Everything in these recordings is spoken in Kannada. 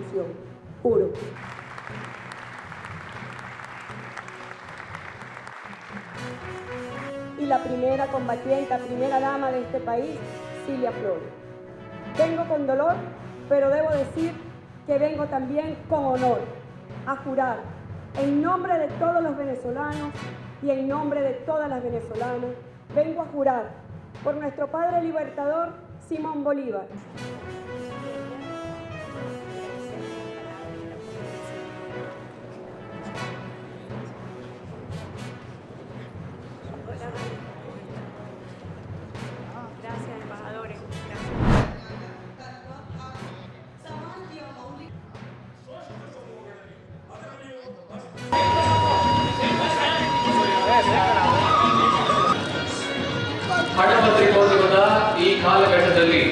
Constitución. Juro. Y la primera combatiente, la primera dama de este país, Cilia Flores. Vengo con dolor, pero debo decir que vengo también con honor a jurar en nombre de todos los venezolanos y en nombre de todas las venezolanas. Vengo a jurar por nuestro padre libertador Simón Bolívar. Gracias, embajadores. ಹಣಪತ್ರಿಕೋದ್ಯಮದ ಈ ಕಾಲಘಟ್ಟದಲ್ಲಿ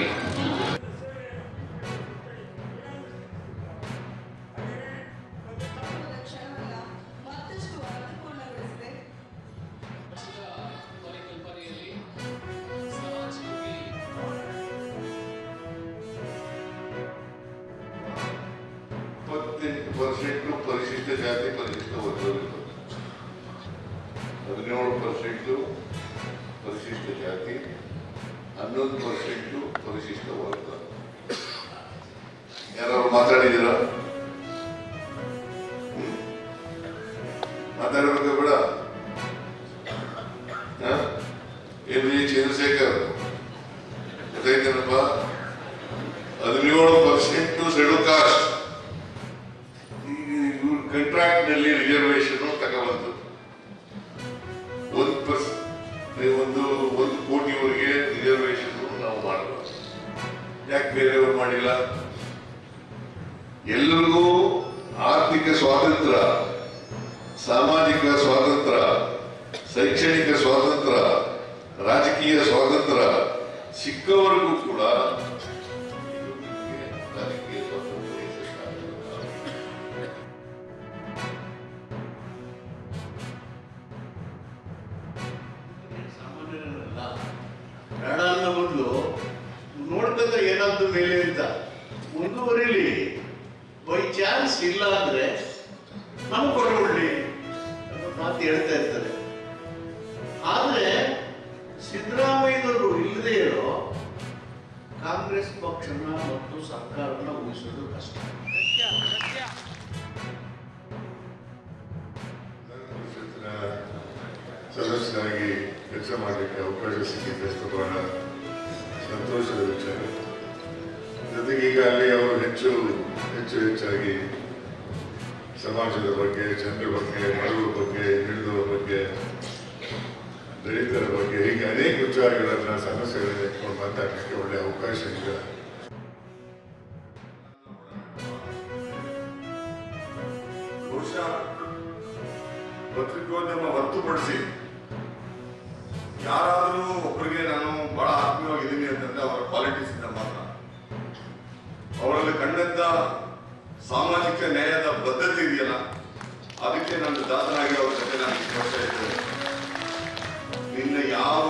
ಪರಿಶಿಷ್ಟ ಜಾತಿ ಪರಿಶಿಷ್ಟ ವರ್ಗಗಳು 17% ಪರಿಶಿಷ್ಟ ಜಾತಿ 11% ಪರಿಶಿಷ್ಟ ವರ್ಗ. ಯಾರು ಮಾತಾಡಿದ್ದೀರಾ? ಮಾತಾಡಬೇಕು ಬೇಡ? ಎಂ ಜಿ ಚಂದ್ರಶೇಖರ್ ಗೊತ್ತಾಯ್ತೇನಪ್ಪ? 17% ಶೆಡ್ಯೂಲ್ ಕಾಸ್ಟ್ ಕಾಂಟ್ರಾಕ್ಟ್ ನಲ್ಲಿ ರಿಸರ್ವೇಶನ್ ತಗೊಬಂತು. 1 ಕೋಟಿವರೆಗೆ ರಿಸರ್ವೇಶನ್ ನಾವು ಮಾಡಬಹುದು. ಯಾಕೆ ಬೇರೆಯವರು ಮಾಡಿಲ್ಲ? ಎಲ್ಲರಿಗೂ ಆರ್ಥಿಕ ಸ್ವಾತಂತ್ರ್ಯ, ಸಾಮಾಜಿಕ ಸ್ವಾತಂತ್ರ್ಯ, ಶೈಕ್ಷಣಿಕ ಸ್ವಾತಂತ್ರ್ಯ, ರಾಜಕೀಯ ಸ್ವಾತಂತ್ರ್ಯ ಸಿಕ್ಕವರಿಗೂ ಕೂಡ ರಾಜಕೀಯ ಸ್ವಾತಂತ್ರ್ಯ ಬೇಡ ಅನ್ನೋ ಬದಲು ನೋಡ್ಕೊಂಡ ಏನಾದ್ರು ಮೇಲೆ ಅಂತ ಮುಂದುವರಿಲಿ. ಬೈ ಚಾನ್ಸ್ ಇಲ್ಲ ಅಂದ್ರೆ ನಮ್ಗೆ ಕೊಡಬಿಡ್ಲಿ ಅನ್ನೋ ಮಾತು ಹೇಳ್ತಾ ಇರ್ತಾರೆ. ಆದ್ರೆ ಸಿದ್ದರಾಮಯ್ಯನವರು ಇಲ್ಲದೆ ಇರೋ ಕಾಂಗ್ರೆಸ್ ಪಕ್ಷನ ಮತ್ತು ಸರ್ಕಾರನ ಉಳಿಸೋದು ಕಷ್ಟ. ಸದಸ್ಯರಾಗಿ ಕೆಲಸ ಮಾಡಲಿಕ್ಕೆ ಅವಕಾಶ ಸಿಕ್ಕಿದ್ದಷ್ಟು ಬಹಳ ಸಂತೋಷದ ವಿಚಾರ. ಜೊತೆಗೆ ಈಗ ಅಲ್ಲಿ ಅವರು ಹೆಚ್ಚಾಗಿ ಸಮಾಜದ ಬಗ್ಗೆ, ಜನರ ಬಗ್ಗೆ, ಬಡವರ ಬಗ್ಗೆ, ಹಿಡಿದವರ ಬಗ್ಗೆ, ದಲಿತರ ಬಗ್ಗೆ ಹೀಗೆ ಅನೇಕ ವಿಚಾರಗಳನ್ನ ಸಮಸ್ಯೆಗಳನ್ನ ಇಟ್ಕೊಂಡು ಮಾತಾಡಲಿಕ್ಕೆ ಒಳ್ಳೆಯ ಅವಕಾಶ ಇದೆ. ಬಹುಶಃ ಪತ್ರಿಕೋದ್ಯಮ ಹೊರತುಪಡಿಸಿ ಯಾರಾದರೂ ಒಬ್ಬರಿಗೆ ನಾನು ಬಹಳ ಆತ್ಮೀಯವಾಗಿದ್ದೀನಿ ಅಂತಂದ್ರೆ ಅವರ ಪಾಲಿಟಿಕ್ಸ್ ಇಂದ ಮಾತ್ರ. ಅವರಲ್ಲಿ ಕಂಡಂತ ಸಾಮಾಜಿಕ ನ್ಯಾಯದ ಬದ್ಧತೆ ಇದೆಯಲ್ಲ, ಅದಕ್ಕೆ ನಾನು ದಾಸನಾಗಿ ಅವರ ಜೊತೆ ನಾನು ಇಷ್ಟು ವರ್ಷ ಇದ್ದೇನೆ. ನಿನ್ನ ಯಾವ